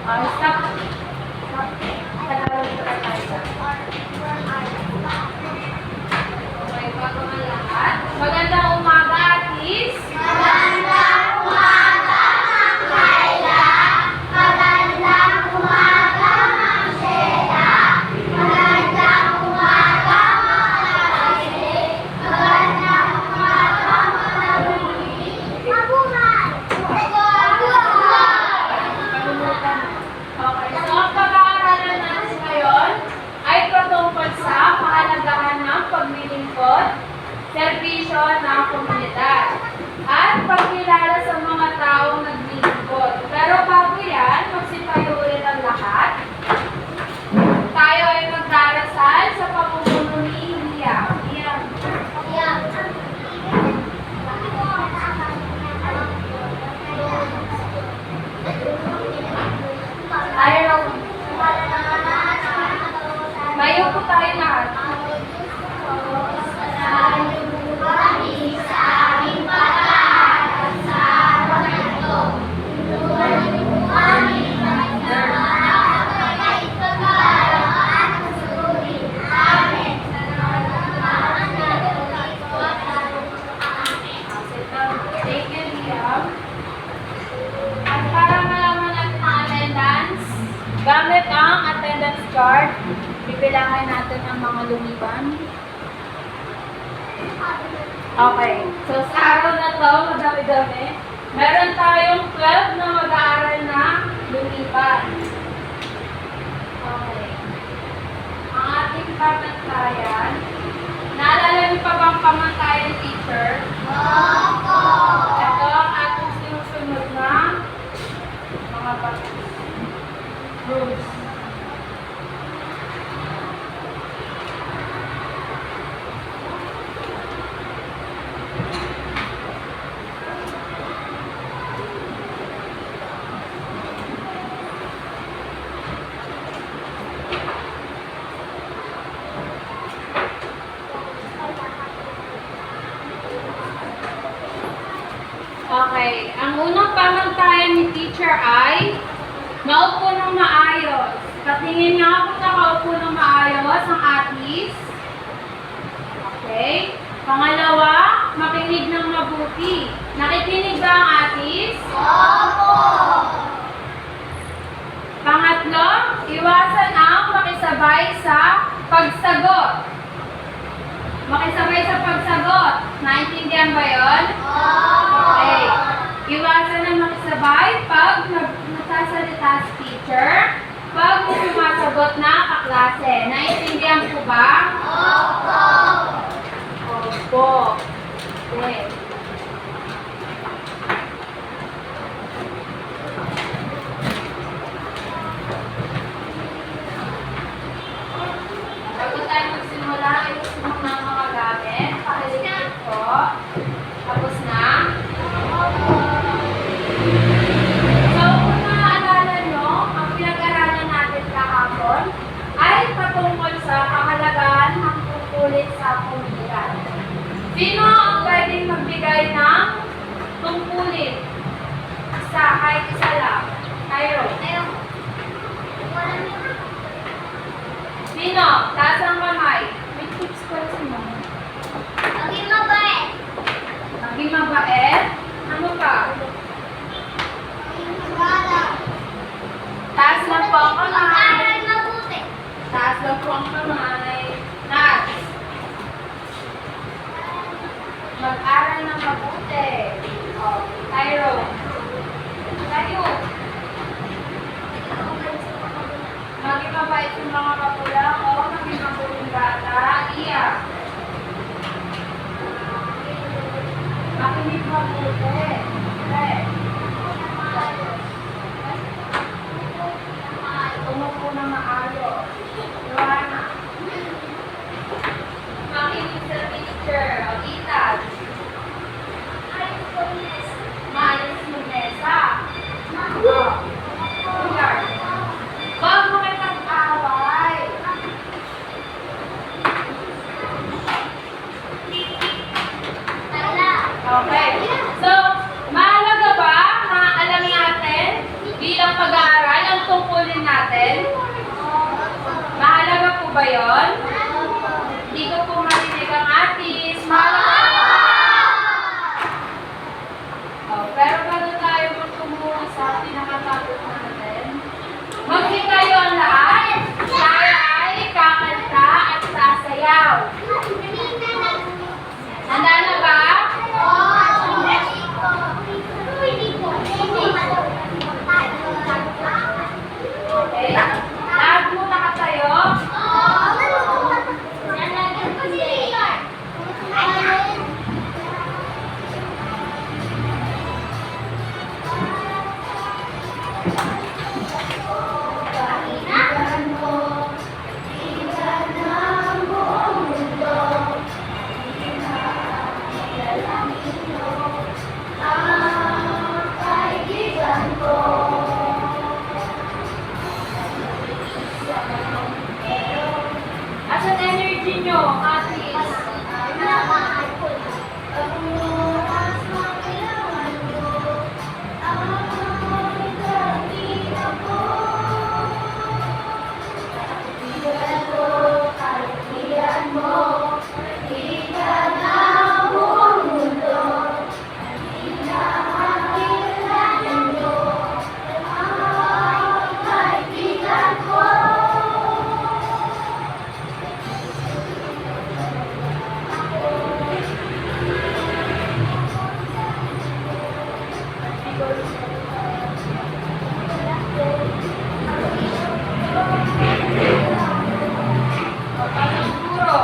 Stop. Tagalog pa tayo. Okay, bago ang lahat. Magandang umaga, Atis. Magandang umaga, Ma'am Kayla. Magandang umaga, Ma'am Sheila. Magandang umaga, mga kapatid. Magandang umaga, mga luli. Mabuhay! Okay, so ang pag-aaralan natin ngayon ay patungkol sa kahalagahan ng paglilingkod, serbisyo ng komunidad, at pagkilala sa mga taong naglilingkod. Pero bago yan, magsipayo ulit ang lahat. Tayo ay magdarasal sa pamumuno ni Lia. Ayaw. Mayo po tayo lahat. Thank you, Liam. At para malaman natin ang attendance, gamit ang attendance chart, bibilangin natin ang mga lumiban. Okay. So, sa araw na to, madami-dami, meron tayong 12 na mag-aaral na lumiban. Okay. Ang ating pamantayan, naalala niyo pa bang pamantayan, teacher? Ito ang ating sinusunod na mga rules. Okay, ang unang pamantayan ni teacher ay maupo ng maayos. Patingin nga kung nakaupo ng maayos ang Atis. Okay. Pangalawa, makinig ng mabuti. Nakikinig ba ang Atis? Opo! Pangatlo, iwasan ang makisabay sa pagsagot. Makisabay sa pagsagot. Naintindihan ba yun? Okay. Iwasan ang makisabay pag nagsasalita si teacher, pag may sumasagot na kaklase. Naintindihan po ba? Opo! Opo. Okay. Bago tayo magsimula, ilusin mo na ang mga gamit. Pakiligid po. Tapos na. So, kung naaalala nyo, ang pinag-aralan natin kahapon ay patungkol sa kahalagahan ng tungkulin sa komunidad. Sino ang pwedeng magbigay ng tungkulin? Isa, kahit isa lang. Cairo. Sino? Taas ang kamay. May tips ko rin sino. Maging mabait. Maging mabait. Ano pa? Taas lang po ang kamay. Mag-aral mabuti. Taas lang po ang kamay. Taas. Mag-aral ng mabuti. Oh, Cairo. Tayo. Maging mabait yung mga magulang o maging mabuting bata. Iya. Makinig mabuti. Okay. Umupo na maayos. Joanna. Makinig sa teacher. O, itas. Maayos yung mesa. O. Here. Huwag mo kitang away. ba yun? Hindi ko po marinig ang atis. Oh, pero bago tayo magtumuha sa pinakatapos natin, magkitayo ang lahat. Tayo ay kakanta at sasayaw. Handa na ba? Okay. Lahat mo nakatayo? Asan energy nyo, atis? Puro.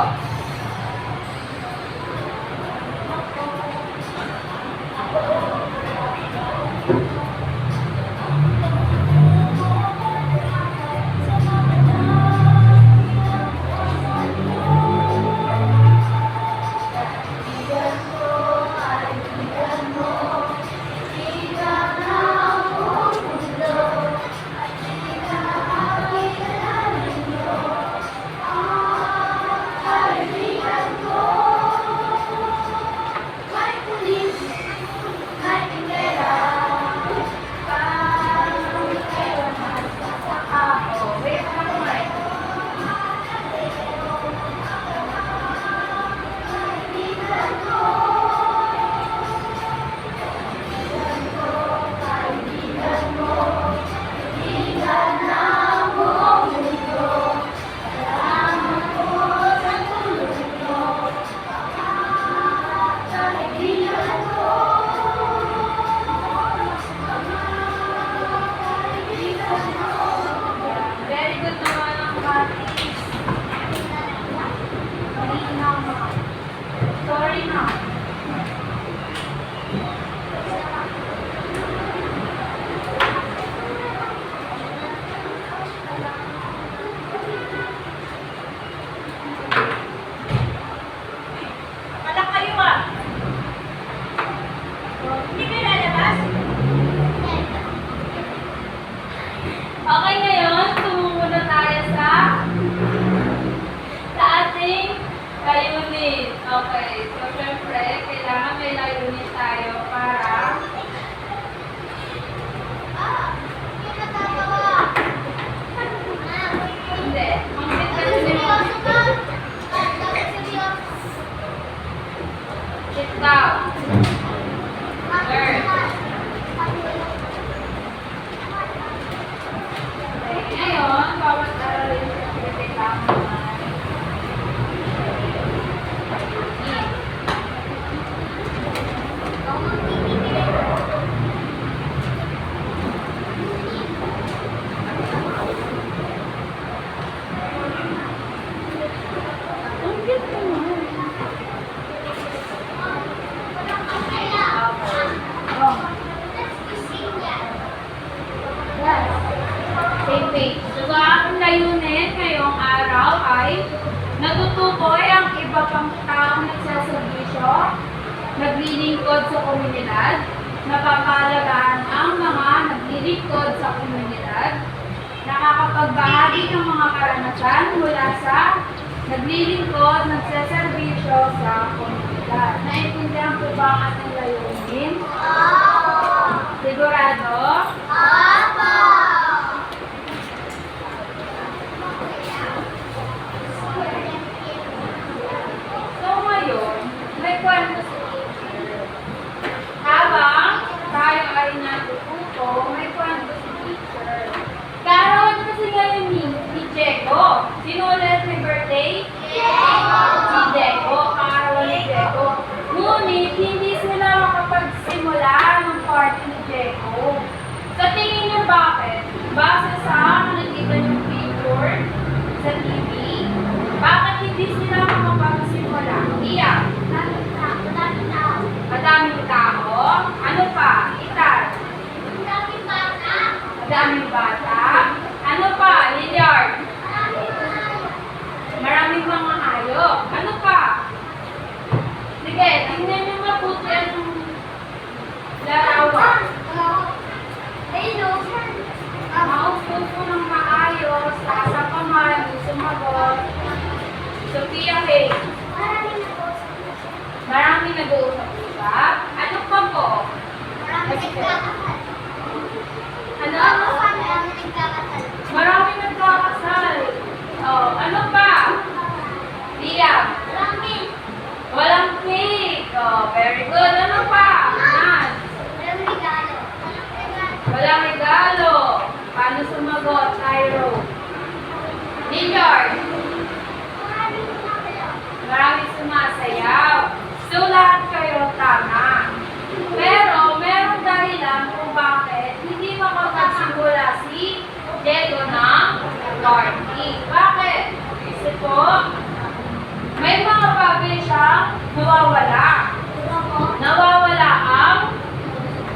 Very good naman ang atis. Sorry na. Wala kayo ah. Hindi kayo lalabas? Okay, ngayon, tumungo na tayo sa ating layunin. Okay, so syempre, kailangan may layunin tayo para hindi. Sit down. Learn. Okay, ngayon, bawat aralin sa kailangan same page. So, ang layunin ngayong araw ay natutukoy ang iba pang taong nagsaservisyo, naglilingkod sa komunidad, napapalagaan ang mga naglilingkod sa komunidad, nakakapagbahagi ng mga karanasan mula sa naglilingkod, nagsaservisyo sa komunidad. Naintindihan po ba ang ating layunin? Sigurado? Sino ulit may birthday? Si Diego, pangarawan ni Diego. Ngunit, hindi sila makapagsimula ng party ni Diego. Sa tingin niyo bakit? Base sa nakikita niyong picture sa TV, bakit hindi sila makapagsimula? Iyak. Madaming tao. Ano pa? Ital. Madaming bata. Ano pa? Liliard. Maraming mga hayop. Ano pa? Sige, tingnan niyo mabuti ang larawan. Maupo ng maayos, taas ang kamay, sumagot. Sophia Hay. Maraming nag-uusap-usap. Ano pa po? Ano? Maraming nagkakasal. Oh, ano pa? Liam. Walang cake. Oh, very good. Ano pa? Nas. Walang regalo. Paano sumagot? Tyro. Lillard. Maraming sumasayaw. So, lahat kayo tama. Pero, merong dahilan kung bakit hindi makapagsimula si Diego ng party. Bakit? Kasi po, may mga bagay siyang nawawala. Nawawala ang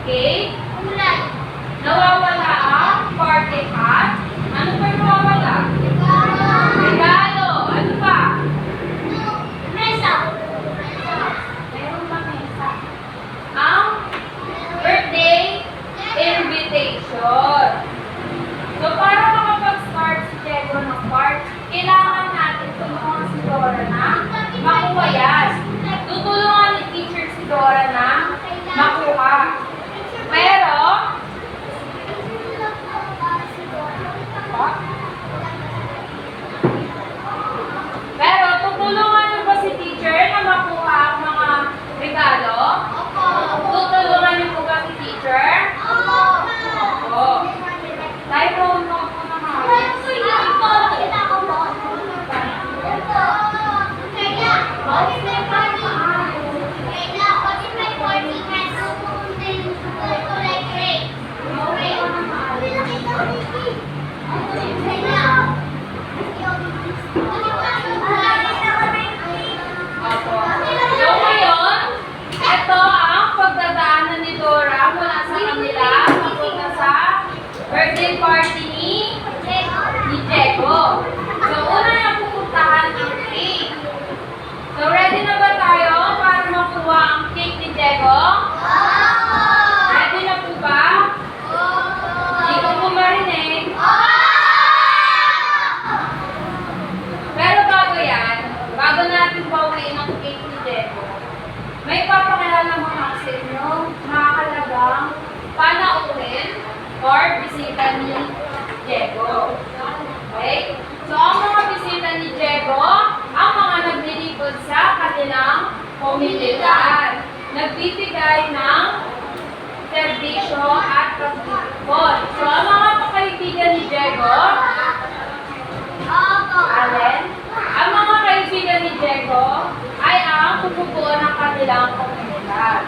cake. Nawawala ang party hat. Ano pa yung nawawala? Regalo. Ano pa? Meron pa mesa. Ang birthday invitation. So, para makapag-start si Diego ng part, kailangan natin tulungan si Dora na makuha yan. Tutulungan ni teacher si Dora na makuha. Pero, tutulungan niyo ba si teacher na makuha ang mga regalo? Tutulungan niyo po ba si teacher? Opo. Tyrone mo po naman. Opo. So ngayon, ito ang pagdadaanan ni Dora mula sa kanila papunta sa birthday party ni Diego. So una na pupuntahan ang cake. So ready na ba tayo para makuha ang cake ni Diego? Ready na po ba? Hindi ko po marinig. Pero bago yan, bago natin bawiin ang cake ni Diego, may papakilala mo na sa inyo makakalagang panauhin or bisita ni Diego. Okay? So, ang mga bisita ni Diego, ang mga naglilingkod sa kanilang komunidad. Nagbibigay ng serbisyo at paglilingkod. So, ang mga kaibigan ni Diego, Allen, ang mga kaibigan ni Diego ay ang bumubuo ng kanilang komunidad.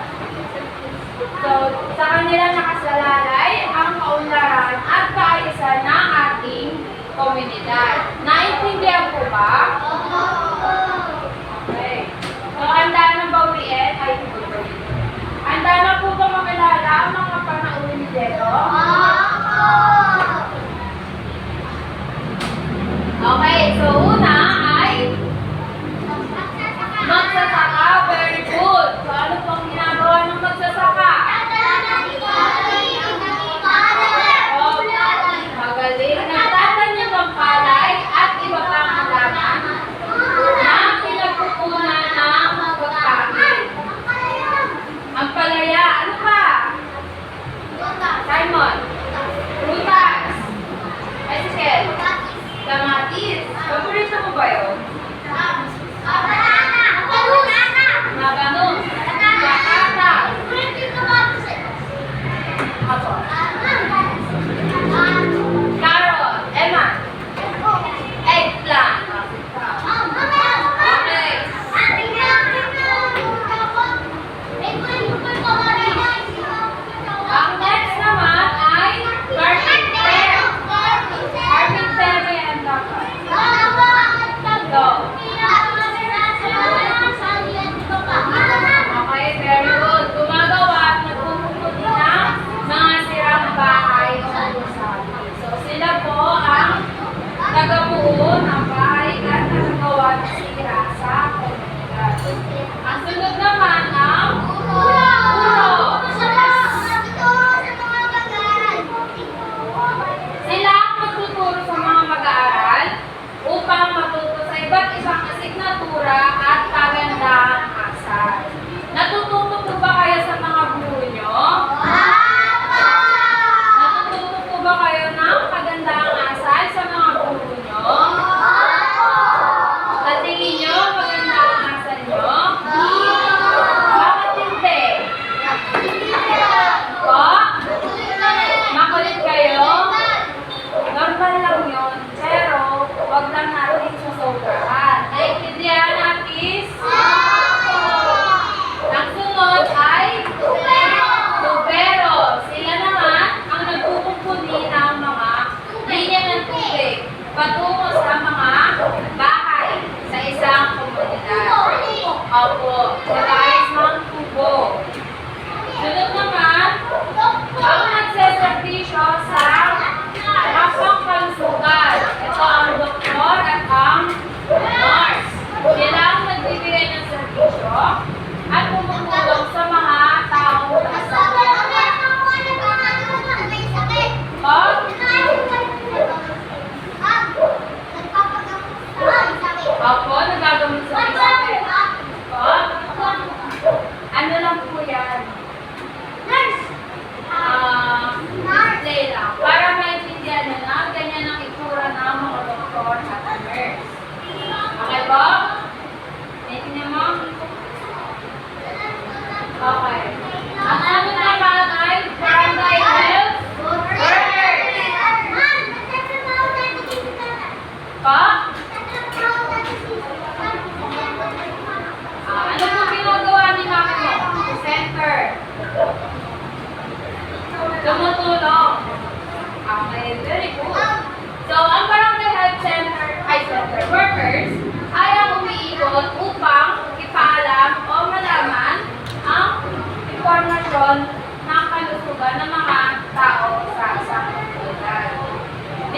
So, sa kanila nakasalalay ang kaunlaran at kaayusan ng ating komunidad. Naintindihan po ba? Okay. So, handa ng bawiin ay handa na po ba makilala ang mga panauhin ni Diego?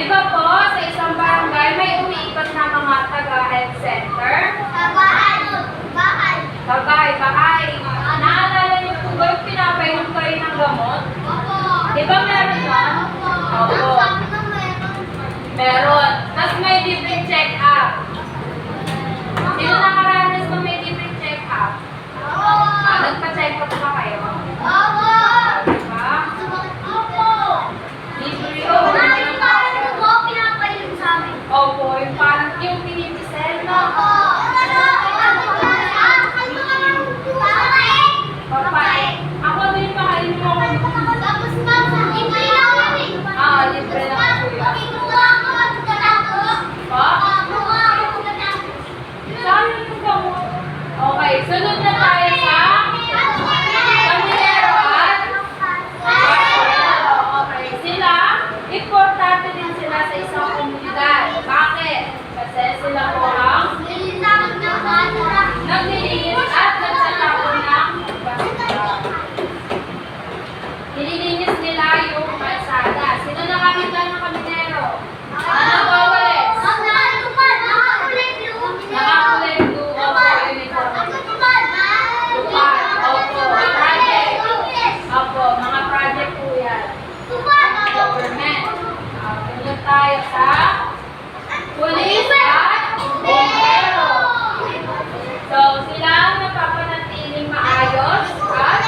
ba po sa isang barangay may umiikot na mga taga-health center? Bahay. Naalala niyo po ba yung pinapainom kayo ng gamot? Di ba meron nun? Opo. Meron. Tapos may libreng check-up. Sino nakaranas na may libreng check-up? Nagpa-check up pa kayo? Diba? Libre yun. Opo, yung parang yung pinipisel na. Papain. Ako din makain mo ako. Libre lang po yun. Pa? Saan yung gamot? Okay, sunod na tayo sa pamilero at okay. Sila, importante din sila sa isang komunidad. Bakit? Kasi sila po ang naglilinis at nagtatapon ng basura. Nililinis nila yung kalsada. Sino nakakita ng kaminero? Ano ba ulit? Nakakulay blue. Opo, uniform. Tupan. Opo, project. Opo, mga project po yan. Government. Punod tayo sa police at bombero. So, sila ang napapanatiling maayos at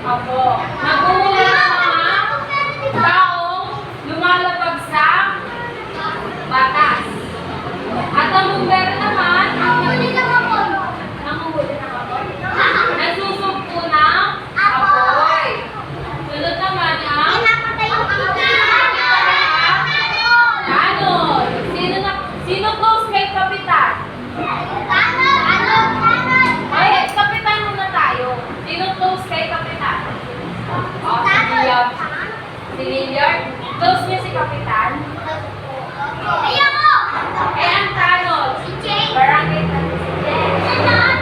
opo, naguhuli ng mga taong lumalabag sa batas. At ang bombero naman, nanguhuli ng apoy. Nagsusugpo ng apoy. Sunod naman ang tanod. Sino close kay Kapitan? Ay, Kapitan muna tayo. Sino close kay Kapitan? Si Lilian. Close niya si Kapitan? Eh, ang tanod. Barangay tanod. Kapitan.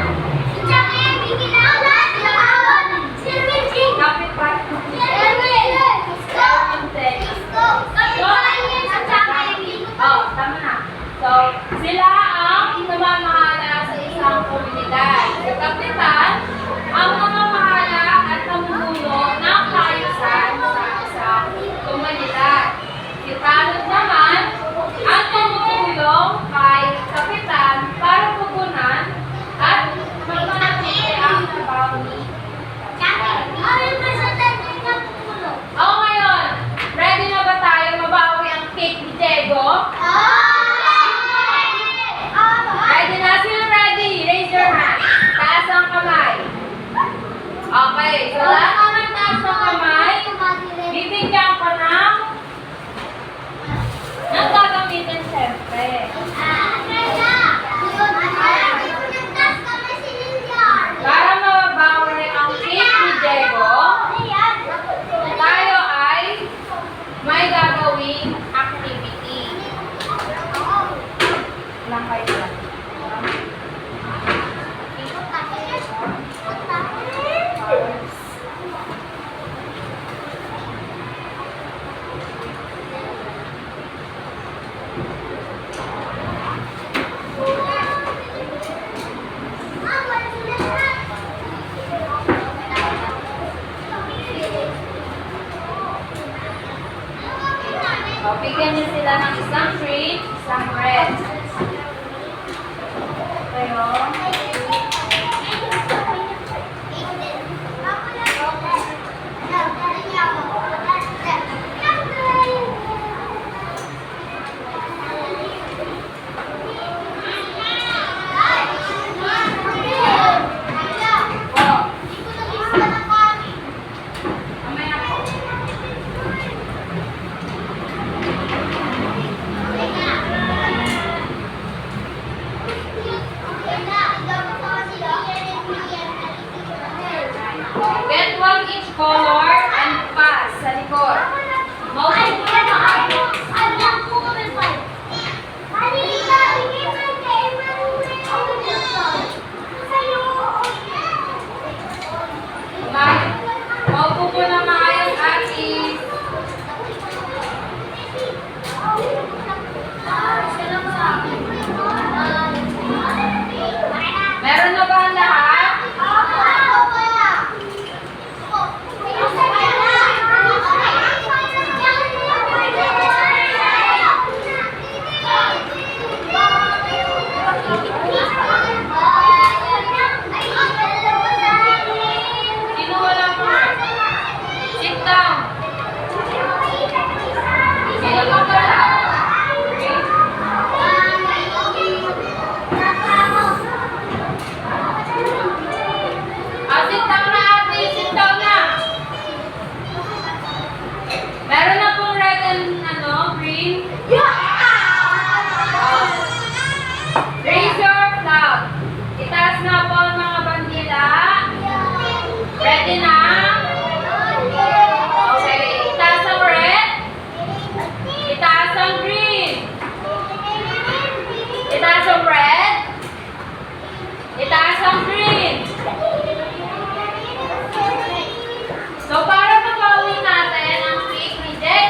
Oh, tama na. So, sila ang namamahala sa isang komunidad. Si Kapitan, ang namamahala at namumuno ng kaayusan sa isang komunidad. Si Tanod naman, ang tumutulong kay Kapitan para pugunan at magmanatili ang trabaho ni Oo, ngayon, ready na ba tayo mabawi ang cake ni Diego? Ready na? Sino ready? Raise your hand. Taas ang kamay. Okay, so lahat ng nagtaas ng kamay, bibigyan ko ng gagamitin siyempre. Para mabawi ang cake ni Diego, tayo ay may gagawing activity. Lang kayo lang. O, bigyan niyo sila ng isang treat, isang bread. Kayo. Mamaya po. Meron na pong red and green. Raise your flag. Itaas na po ang mga bandila. Ready na? Okay. Itaas ang red. Itaas ang green. Itaas ang red. Itaas ang green. So, para mabawi natin ang cake ni Jay,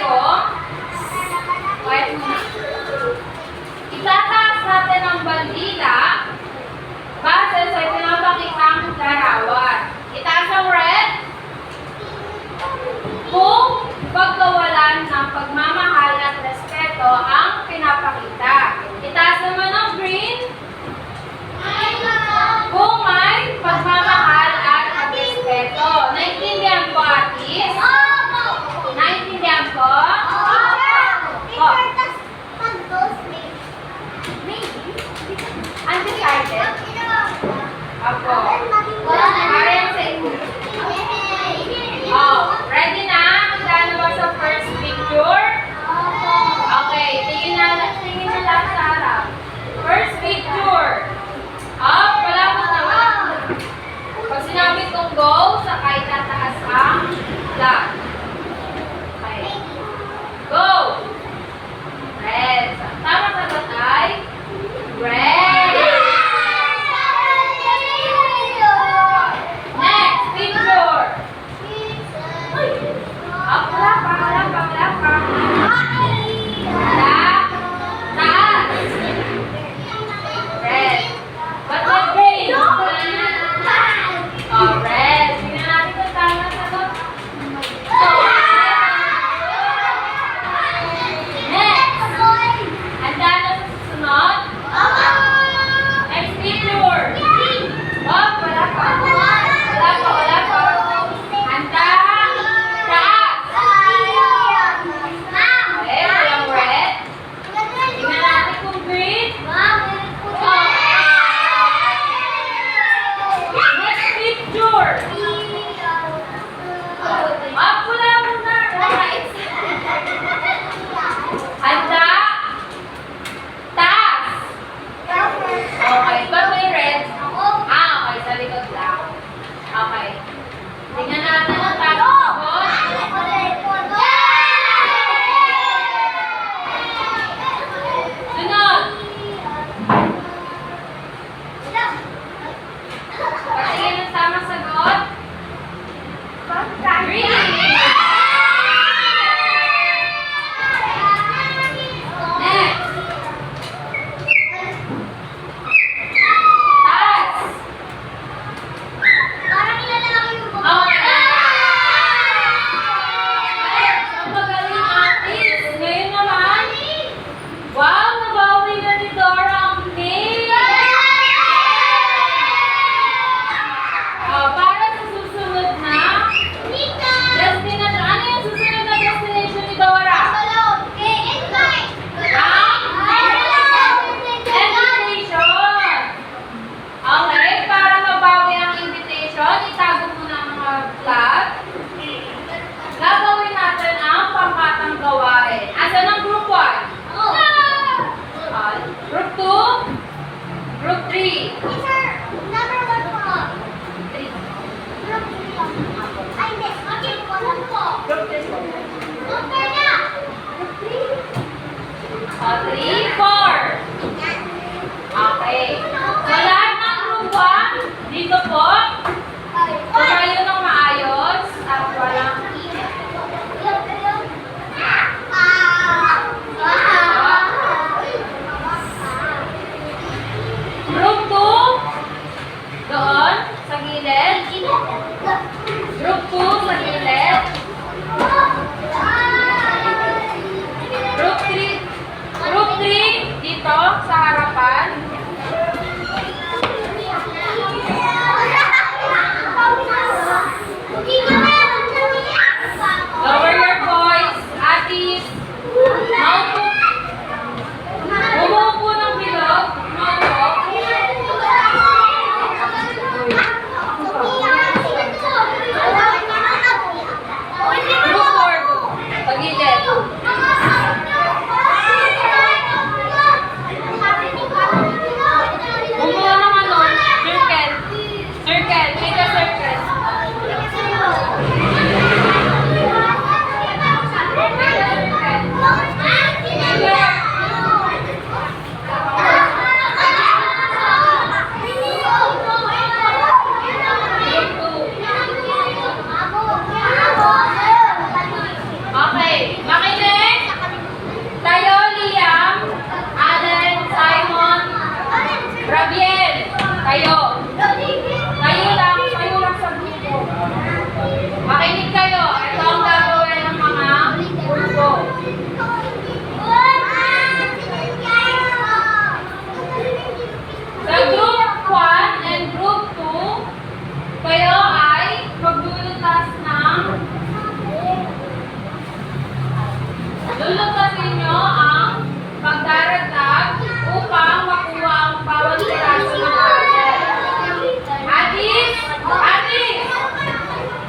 ninyo ang pagdaragdag upang makuha ang bawat piraso ng puzzle. Atis! Atis!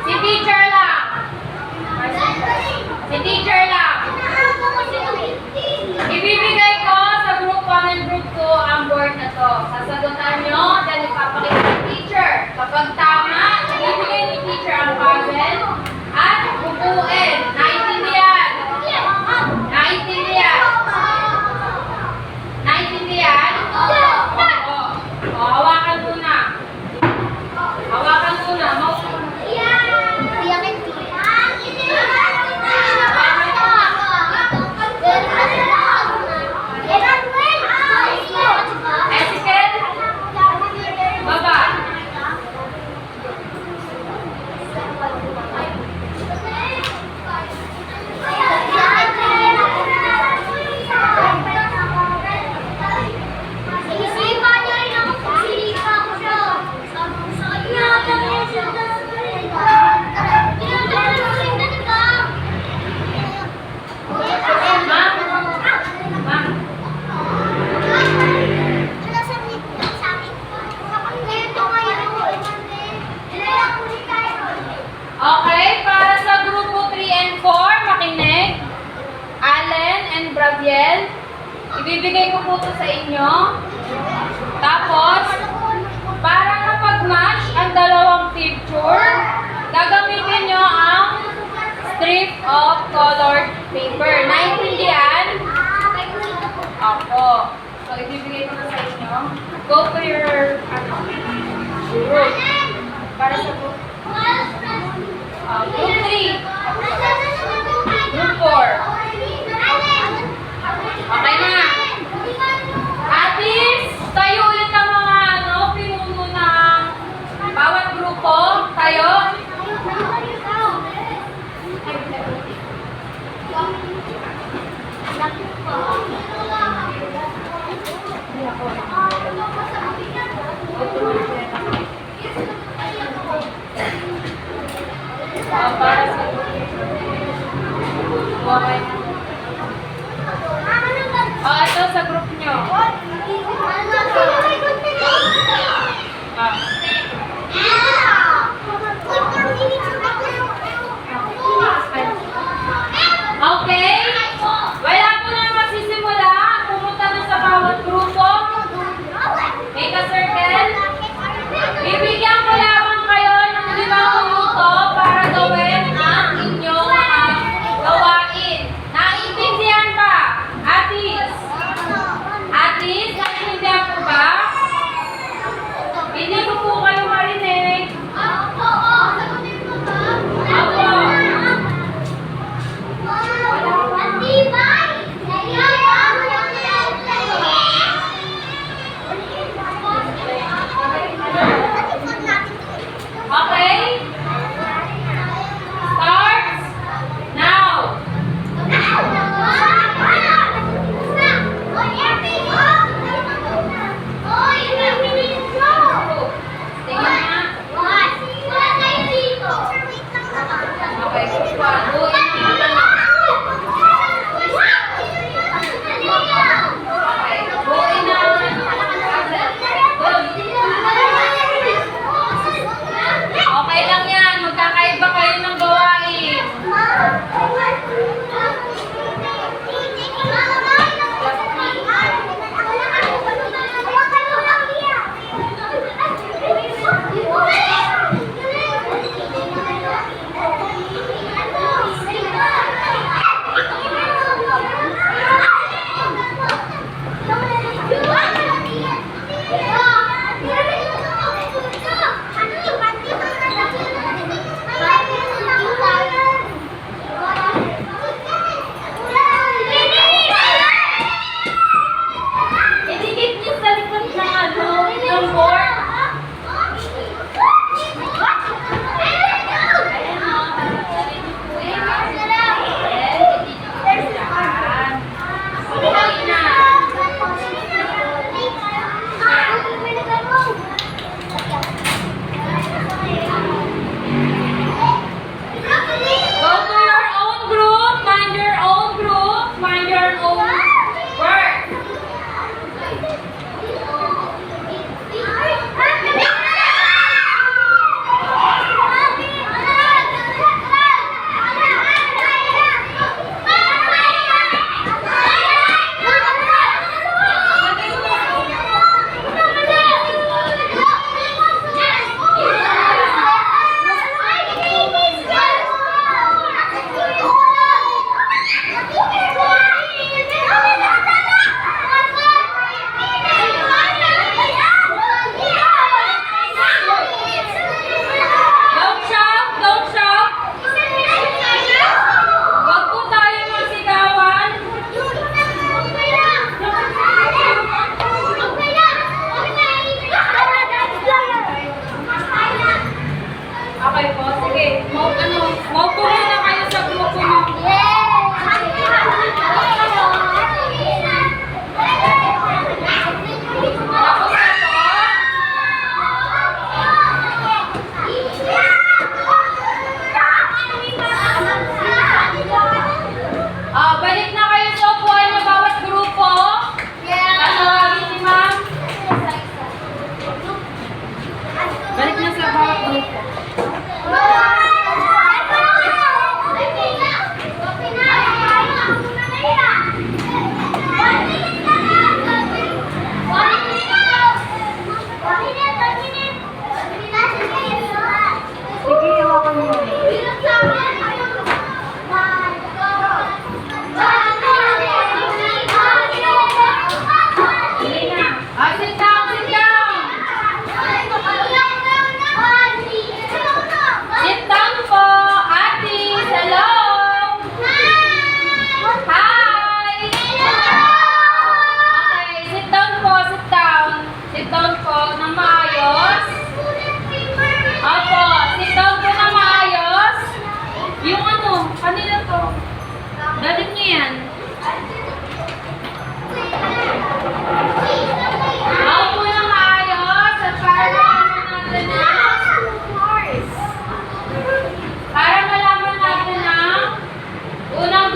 Si teacher lang! Si teacher lang! Ibibigay ko sa group 1 and group 2 ang board na to. Sasagutan nyo, then ipapakita ng teacher. Kapag tama, ibibigay ni teacher ang puzzle at bubuin. Naintindihan? Naintindihan? Naintindihan? Oo. O, hawakan muna. Hawakan muna. Etiquette? Baba. Okay, para sa grupo 3 and 4, makinig. Allen and Braviel, ibibigay ko po ito sa inyo. Tapos, para mapag-match ang dalawang picture, gagamitin nyo ang strip of colored paper. Naintindihan? Ako. So, ibibigay ko na sa inyo. Go to your, group. Para sa group. Group 3. Group 4. Okay na. Atis, tayo ulit ang mga pinuno ng bawat grupo. Tayo. Para sa okay. Ito sa group nyo. Okay? Wala po na magsisimula. Pumunta na sa bawat grupo. Make a circle. Bibigyan ko lamang kayo ng 5 minuto para gawin ang inyong gawain.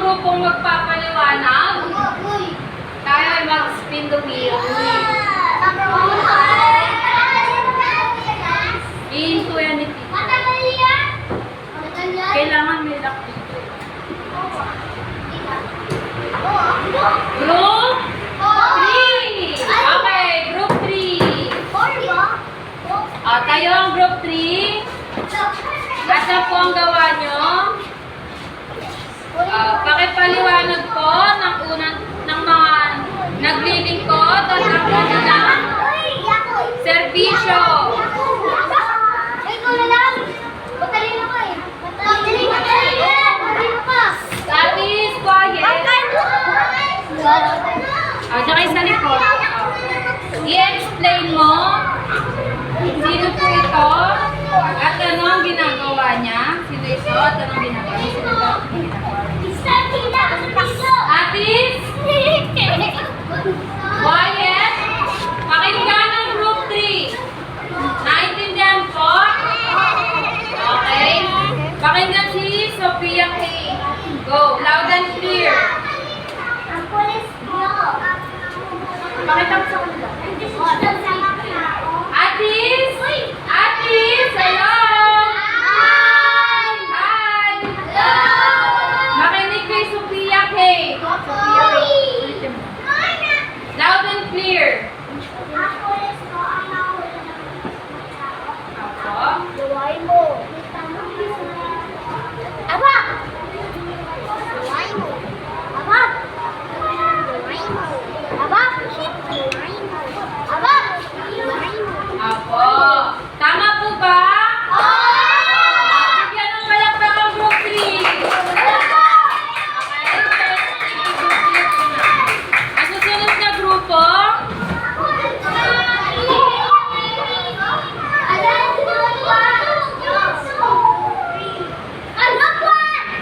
grupong magpapaliwanag. Tayo ay mag-spin the wheel. Iinto yan ni Tita. Kailangan may lock dito. Group 3! Okay, group 3. Tayo ang group 3. Asa po ang gawa nyo? Pakipaliwanag po ng mga naglilingkod at ang kanilang serbisyo. Atis, quiet. Diyan kayo sa likod. I-explain mo sino po ito at ano ang ginagawa niya. Sino ito at ano ang ginagawa niya. Sino ito at ano ang ginagawa niya. Atis, quiet. Pakinggan ang group 3. Naintindihan po? Okay. Pakinggan si Sophia K. Go, loud and clear. Pakita mo sa kanila. Atis! Atis! Hello! Hi! Makinig kay Sophia K. Loud and clear. Apo? Apo. Tama po ba? Bigyan ng palakpak ang group 3. Ang susunod na grupo,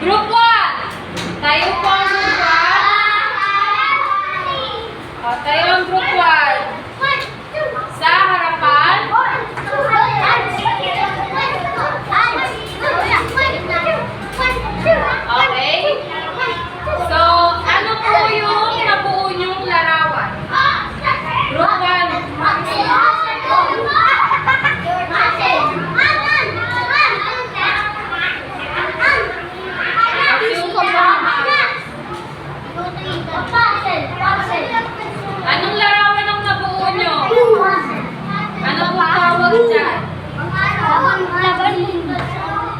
group 1. Tayo po ang group 1. Tayo ang group 1. Sa harapan, okay? So, ano po yung nabuo niyong larawan? Group 1. Anong larawan ang nabuo niyo? Ano po tawag dyan?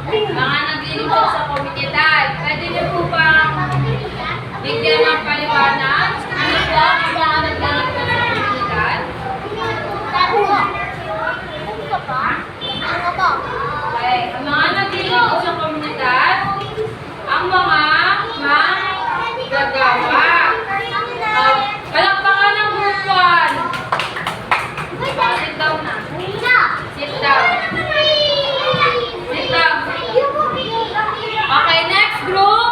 Mga naglilingkod sa komunidad. Pwede niyo po ba bigyan ng paliwanag? Ano po ang mga naglilingkod sa komunidad? Okay. Ang mga naglilingkod sa komunidad, ang mga manggagawa. Palakpakan ng group 1. Sit down na. Sit down. Sit down. Okay, next group.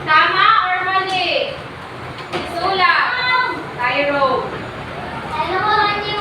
Tama or mali? Isulat. Cairo. Dalawa niyo